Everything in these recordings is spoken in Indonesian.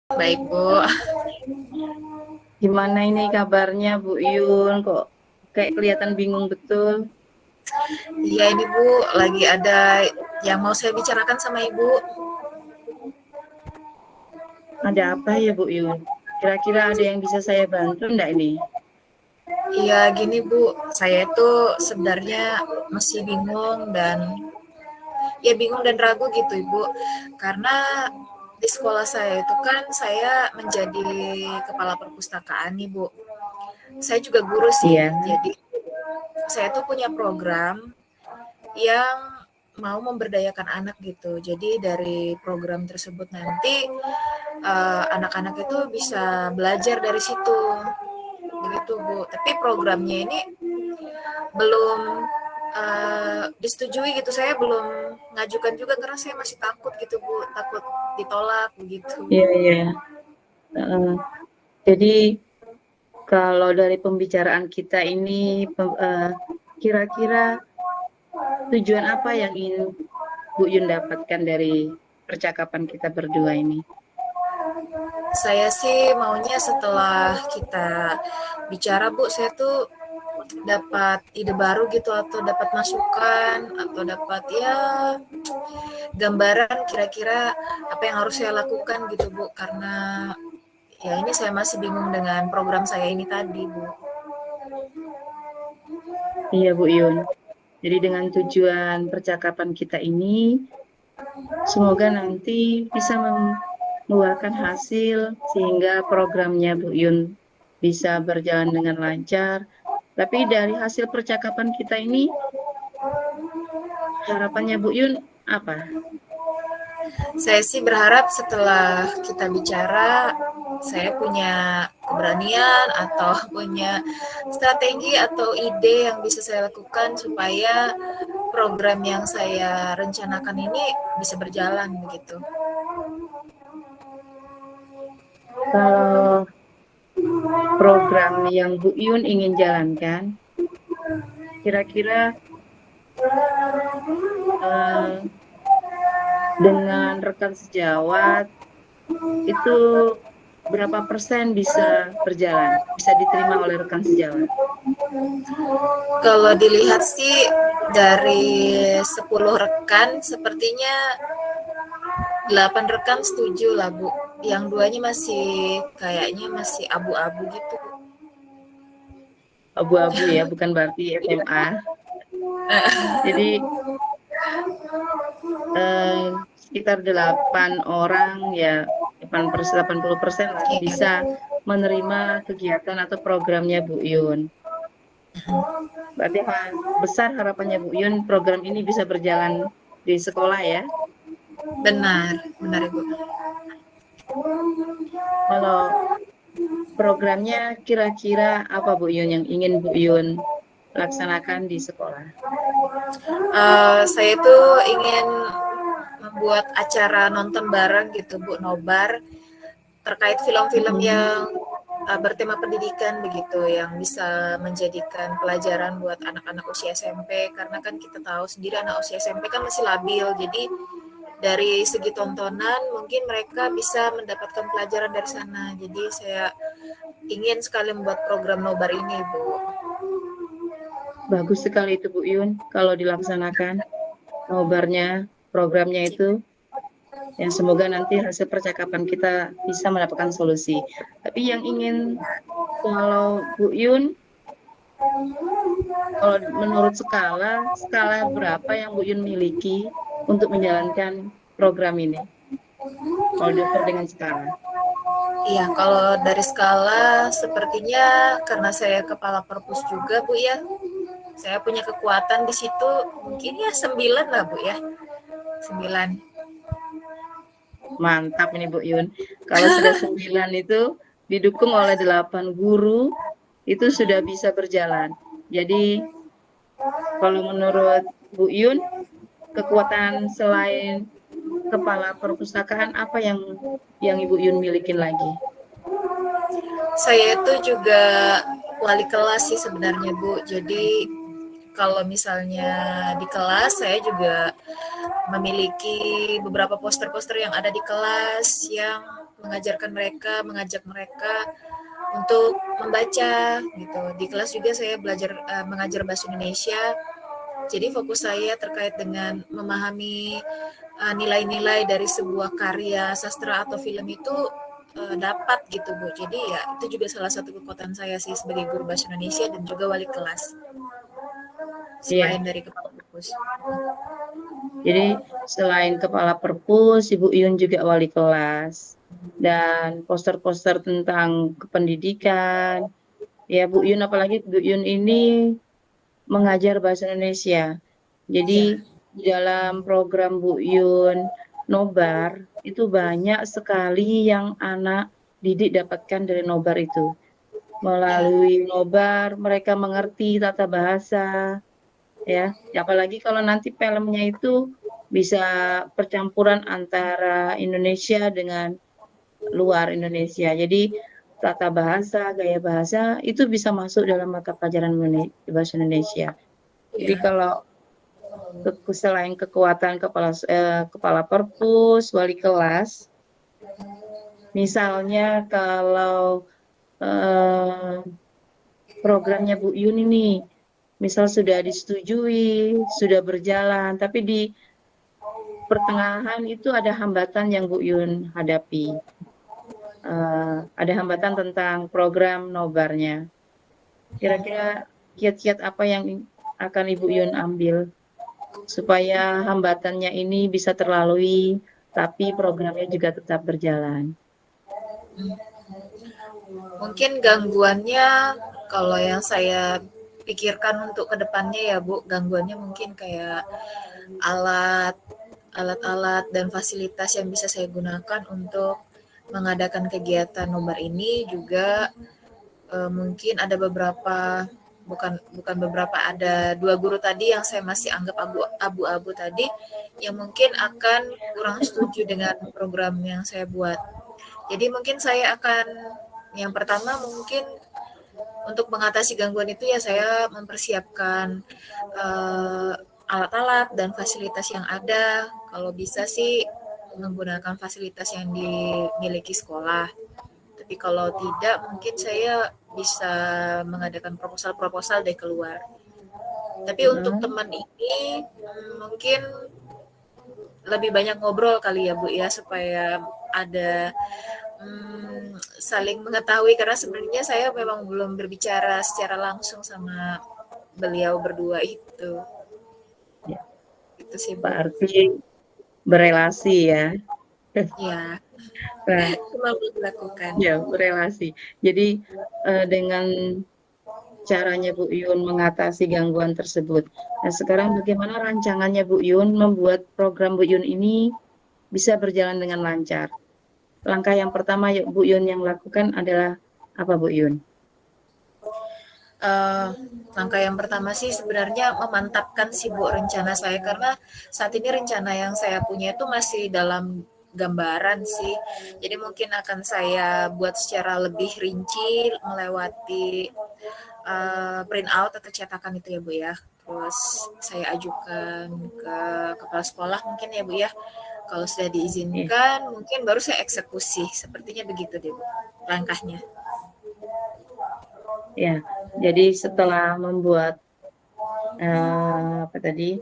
Baik, Bu. Gimana ini kabarnya Bu Yun? Kok kayak kelihatan bingung betul? Iya, ini Bu, lagi ada yang mau saya bicarakan sama Ibu. Ada apa ya Bu Yun? Kira-kira ada yang bisa saya bantu enggak ini? Iya, gini Bu, saya itu sebenarnya masih bingung dan ragu gitu Ibu. Karena di sekolah saya itu kan saya menjadi kepala perpustakaan nih Bu. Saya juga guru sih, Iya, jadi saya tuh punya program yang mau memberdayakan anak gitu. Jadi dari program tersebut nanti anak-anak itu bisa belajar dari situ. Begitu, Bu. Tapi programnya ini belum disetujui gitu. Saya belum ngajukan juga karena saya masih takut gitu, Bu. Takut ditolak begitu. iya, iya. Heeh. Jadi kalau dari pembicaraan kita ini, kira-kira tujuan apa yang ingin Bu Yun dapatkan dari percakapan kita berdua ini? Saya sih maunya setelah kita bicara, Bu, saya tuh dapat ide baru gitu atau dapat masukan atau dapat ya gambaran kira-kira apa yang harus saya lakukan gitu Bu, karena ya ini saya masih bingung dengan program saya ini tadi Bu. Iya Bu Yun. Jadi dengan tujuan percakapan kita ini, semoga nanti bisa mengeluarkan hasil sehingga programnya Bu Yun bisa berjalan dengan lancar. Tapi dari hasil percakapan kita ini, harapannya Bu Yun apa? Saya sih berharap setelah kita bicara, saya punya keberanian atau punya strategi atau ide yang bisa saya lakukan supaya program yang saya rencanakan ini bisa berjalan begitu. Kalau program yang Bu Yun ingin jalankan, kira-kira eh, dengan rekan sejawat itu berapa persen bisa berjalan, bisa diterima oleh rekan sejawat? Kalau dilihat sih dari 10 rekan sepertinya 8 rekan setuju lah Bu. Yang duanya masih kayaknya masih abu-abu gitu Bu. Abu-abu ya, bukan berarti SMA. Jadi sekitar 8 orang ya, 80% lah bisa menerima kegiatan atau programnya Bu Yun. Berarti besar harapannya Bu Yun program ini bisa berjalan di sekolah ya. Benar, benar Ibu. Kalau programnya kira-kira apa Bu Yun yang ingin Bu Yun laksanakan di sekolah? Saya tuh ingin membuat acara nonton bareng gitu Bu, nobar terkait film-film yang bertema pendidikan begitu yang bisa menjadikan pelajaran buat anak-anak usia SMP karena kan kita tahu sendiri anak usia SMP kan masih labil jadi dari segi tontonan mungkin mereka bisa mendapatkan pelajaran dari sana jadi saya ingin sekali membuat program nobar ini Bu. Bagus sekali itu Bu Yun kalau dilaksanakan nobarnya, programnya itu. Ya, semoga nanti hasil percakapan kita bisa mendapatkan solusi. Tapi yang ingin, kalau Bu Yun, kalau menurut skala berapa yang Bu Yun miliki untuk menjalankan program ini? Kalau diukur dengan skala. Iya, kalau dari skala sepertinya karena saya kepala perpus juga Bu ya, saya punya kekuatan di situ mungkin ya 9 lah Bu ya, 9. Mantap ini Bu Yun. Kalau sudah 9 itu didukung oleh 8 guru, itu sudah bisa berjalan. Jadi kalau menurut Bu Yun, kekuatan selain kepala perpustakaan apa yang Ibu Yun milikin lagi? Saya itu juga wali kelas sih sebenarnya Bu. Jadi kalau misalnya di kelas saya juga memiliki beberapa poster-poster yang ada di kelas yang mengajak mereka untuk membaca gitu. Di kelas juga saya belajar mengajar bahasa Indonesia. Jadi fokus saya terkait dengan memahami nilai-nilai dari sebuah karya sastra atau film itu dapat gitu Bu. Jadi ya itu juga salah satu kekuatan saya sih sebagai guru bahasa Indonesia dan juga wali kelas. Iya. Selain dari kepala perpus. Jadi selain kepala perpus, Ibu Yun juga wali kelas. Dan poster-poster tentang kependidikan. Ya Bu Yun, apalagi Bu Yun ini mengajar bahasa Indonesia. Ya, Jadi di dalam program Bu Yun Nobar itu banyak sekali yang anak didik dapatkan dari Nobar itu. ya, Melalui Nobar mereka mengerti tata bahasa, ya. Apalagi kalau nanti filmnya itu bisa percampuran antara Indonesia dengan luar Indonesia. Jadi tata bahasa, gaya bahasa itu bisa masuk dalam mata pelajaran bahasa Indonesia. Jadi ya, kalau selain kekuatan kepala perpus, wali kelas, misalnya kalau eh, programnya Bu Yun ini, misal sudah disetujui, sudah berjalan, tapi di pertengahan itu ada hambatan yang Bu Yun hadapi. Ada hambatan tentang program nobarnya. Kira-kira kiat-kiat apa yang akan Ibu Yun ambil supaya hambatannya ini bisa terlalui, tapi programnya juga tetap berjalan? mungkin gangguannya kalau yang saya pikirkan untuk kedepannya ya Bu, gangguannya mungkin kayak alat alat-alat dan fasilitas yang bisa saya gunakan untuk mengadakan kegiatan nobar ini juga mungkin ada beberapa bukan bukan beberapa ada 2 guru tadi yang saya masih anggap abu-abu tadi yang mungkin akan kurang setuju dengan program yang saya buat. Jadi mungkin saya akan yang pertama mungkin untuk mengatasi gangguan itu ya saya mempersiapkan uh, alat-alat dan fasilitas yang ada. Kalau bisa sih menggunakan fasilitas yang dimiliki sekolah. Tapi kalau tidak, mungkin saya bisa mengadakan proposal-proposal dari keluar. Tapi untuk Hmm, teman ini mungkin lebih banyak ngobrol kali ya Bu ya supaya ada saling mengetahui karena sebenarnya saya memang belum berbicara secara langsung sama beliau berdua itu. ya, Itu sih Bu. berarti berelasi ya. Ya, Nah, cuma belum dilakukan. ya berelasi. Jadi dengan caranya Bu Yun mengatasi gangguan tersebut. Nah, sekarang bagaimana rancangannya Bu Yun membuat program Bu Yun ini bisa berjalan dengan lancar? Langkah yang pertama Bu Yun yang lakukan adalah apa Bu Yun? uh, Langkah yang pertama sih sebenarnya memantapkan sih Bu rencana saya karena saat ini rencana yang saya punya itu masih dalam gambaran sih. Jadi mungkin akan saya buat secara lebih rinci melewati print out atau cetakan itu ya Bu ya. Terus saya ajukan ke kepala sekolah mungkin ya Bu ya. Kalau sudah Ya, diizinkan mungkin baru saya eksekusi. Sepertinya begitu deh Bu langkahnya. ya. Jadi setelah membuat apa tadi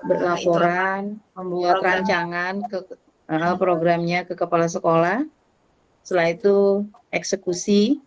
Itu apa berlaporan, membuat program. rancangan ke programnya ke kepala sekolah, setelah itu eksekusi.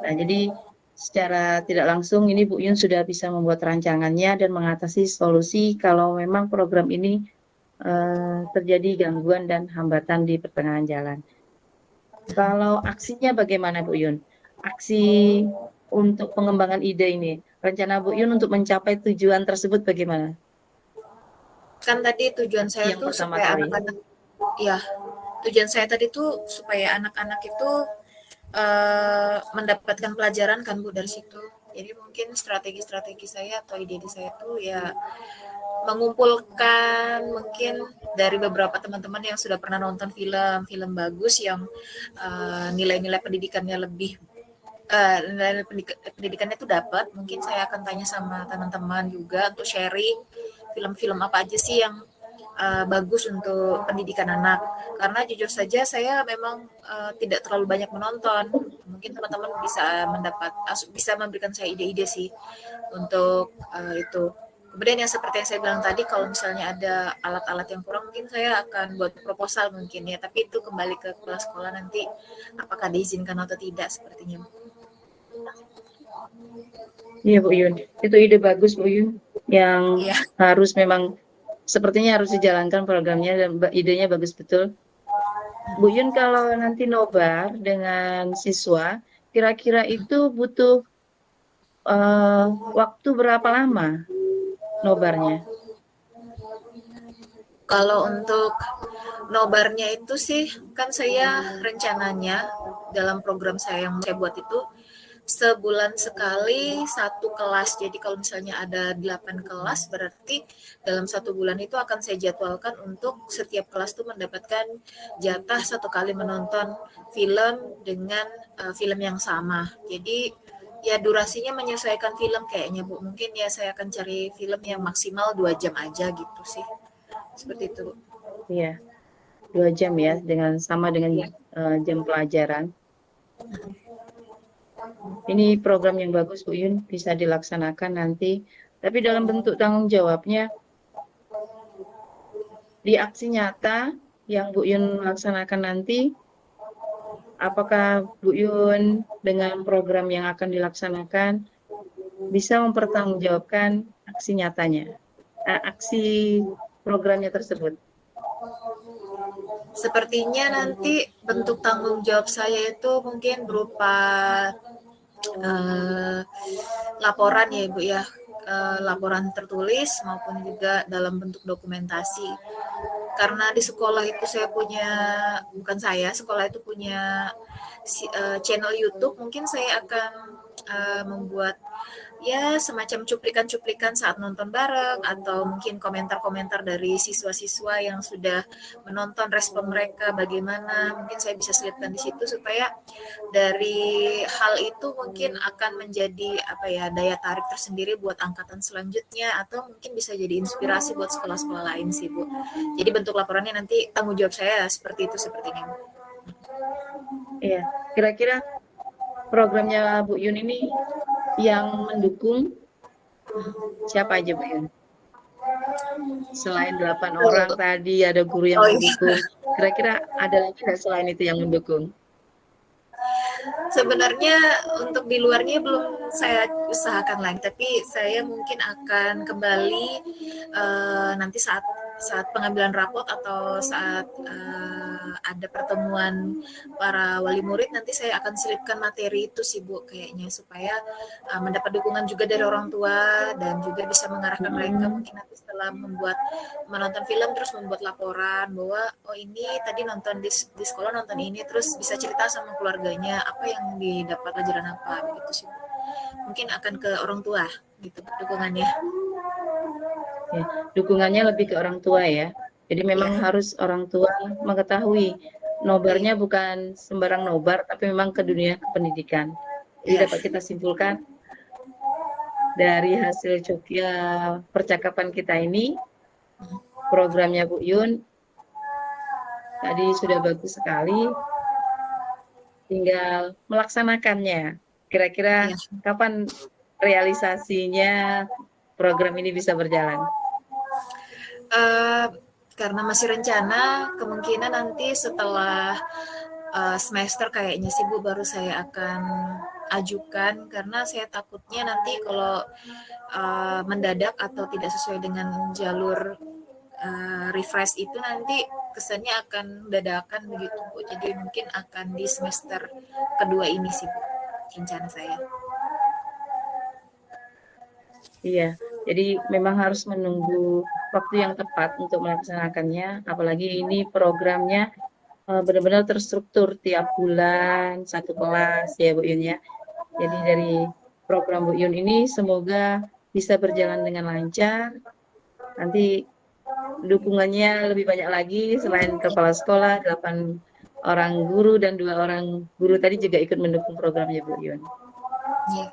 Nah, jadi secara tidak langsung ini Bu Yun sudah bisa membuat rancangannya dan mengatasi solusi kalau memang program ini terjadi gangguan dan hambatan di pertengahan jalan. Kalau aksinya bagaimana Bu Yun? Aksi untuk pengembangan ide ini, rencana Bu Yun untuk mencapai tujuan tersebut bagaimana? Kan tadi tujuan Aksi saya yang tuh pertama supaya kali. anak-anak ya, tujuan saya tadi tuh supaya anak-anak itu mendapatkan pelajaran kan Bu dari situ. Jadi mungkin strategi-strategi saya atau ide-ide saya tuh ya mengumpulkan mungkin dari beberapa teman-teman yang sudah pernah nonton film-film bagus yang nilai-nilai pendidikannya lebih dan pendidikannya itu dapat. Mungkin saya akan tanya sama teman-teman juga untuk sharing film-film apa aja sih yang bagus untuk pendidikan anak. Karena jujur saja saya memang tidak terlalu banyak menonton. Mungkin teman-teman bisa memberikan saya ide-ide sih untuk itu. Kemudian yang seperti yang saya bilang tadi, kalau misalnya ada alat-alat yang kurang, mungkin saya akan buat proposal mungkin ya. Tapi itu kembali ke kepala sekolah nanti, apakah diizinkan atau tidak sepertinya. Iya Bu Yun, itu ide bagus Bu Yun, yang Iya. harus memang sepertinya harus dijalankan programnya dan idenya bagus betul. Bu Yun, kalau nanti nobar dengan siswa, kira-kira itu butuh waktu berapa lama nobarnya? Kalau untuk nobarnya itu sih, kan saya rencananya dalam program saya yang saya buat itu sebulan sekali satu kelas. Jadi kalau misalnya ada 8 kelas, berarti dalam satu bulan itu akan saya jadwalkan untuk setiap kelas tuh mendapatkan jatah satu kali menonton film dengan film yang sama. Jadi ya durasinya menyesuaikan film kayaknya Bu. Mungkin ya saya akan cari film yang maksimal 2 jam aja gitu sih. Seperti itu Bu. Iya, 2 jam ya, sama dengan Iya. jam pelajaran. Ini program yang bagus Bu Yun, bisa dilaksanakan nanti. Tapi dalam bentuk tanggung jawabnya, di aksi nyata yang Bu Yun laksanakan nanti, apakah Bu Yun dengan program yang akan dilaksanakan bisa mempertanggungjawabkan aksi nyatanya, aksi programnya tersebut? Sepertinya nanti bentuk tanggung jawab saya itu mungkin berupa eh, laporan ya Ibu ya, laporan tertulis maupun juga dalam bentuk dokumentasi. Karena di sekolah itu saya punya, bukan saya, sekolah itu punya channel YouTube, mungkin saya akan membuat ya semacam cuplikan-cuplikan saat nonton bareng atau mungkin komentar-komentar dari siswa-siswa yang sudah menonton, respon mereka bagaimana, mungkin saya bisa selipkan di situ supaya dari hal itu mungkin akan menjadi apa ya, daya tarik tersendiri buat angkatan selanjutnya atau mungkin bisa jadi inspirasi buat sekolah-sekolah lain sih Bu. Jadi bentuk laporannya nanti tanggung jawab saya seperti itu sepertinya. Iya, kira-kira programnya Bu Yun ini yang mendukung siapa aja Bu Yun? Selain 8 orang tadi ada guru yang mendukung, kira-kira ada lagi nggak selain itu yang mendukung? Sebenarnya untuk di luarnya belum saya usahakan lagi, tapi saya mungkin akan kembali nanti saat pengambilan rapot atau saat ada pertemuan para wali murid, nanti saya akan selipkan materi itu sih Bu kayaknya supaya mendapat dukungan juga dari orang tua dan juga bisa mengarahkan mereka mungkin nanti setelah menonton film terus membuat laporan bahwa oh ini tadi nonton di sekolah nonton ini, terus bisa cerita sama keluarganya apa yang didapat pelajaran apa begitu sih. Mungkin akan ke orang tua gitu dukungannya. Ya, dukungannya lebih ke orang tua ya. Jadi memang Ya. harus orang tua mengetahui nobarnya bukan sembarang nobar, tapi memang ke dunia pendidikan. Jadi Ya. dapat kita simpulkan dari hasil percakapan kita ini, programnya Bu Yun tadi sudah bagus sekali, tinggal melaksanakannya. Kira-kira Ya. kapan realisasinya program ini bisa berjalan? Karena masih rencana, kemungkinan nanti setelah semester kayaknya sih Bu baru saya akan ajukan, karena saya takutnya nanti kalau mendadak atau tidak sesuai dengan jalur refresh itu nanti kesannya akan dadakan begitu Bu. Jadi mungkin akan di semester kedua ini sih Bu rencana saya. Iya, jadi memang harus menunggu waktu yang tepat untuk melaksanakannya, apalagi ini programnya benar-benar terstruktur tiap bulan satu kelas ya Bu Yun ya. Jadi dari program Bu Yun ini semoga bisa berjalan dengan lancar. Nanti dukungannya lebih banyak lagi, selain kepala sekolah, 8 orang guru dan 2 orang guru tadi juga ikut mendukung programnya Bu Yun. Iya.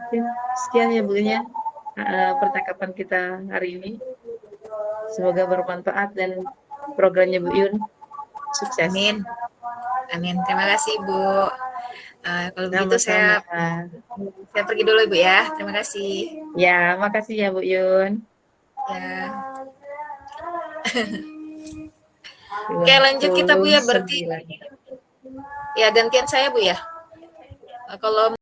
Oke, sekian ya Bu ya, percakapan kita hari ini. Semoga bermanfaat dan programnya Bu Yun sukses. Amin. Amin. Terima kasih Bu. Kalau begitu Sama-sama. saya pergi dulu Ibu ya. Terima kasih. Ya, makasih ya Bu Yun. Ya. Oke, lanjut kita Bu ya, berarti 29. ya gantian saya Bu ya. Kalau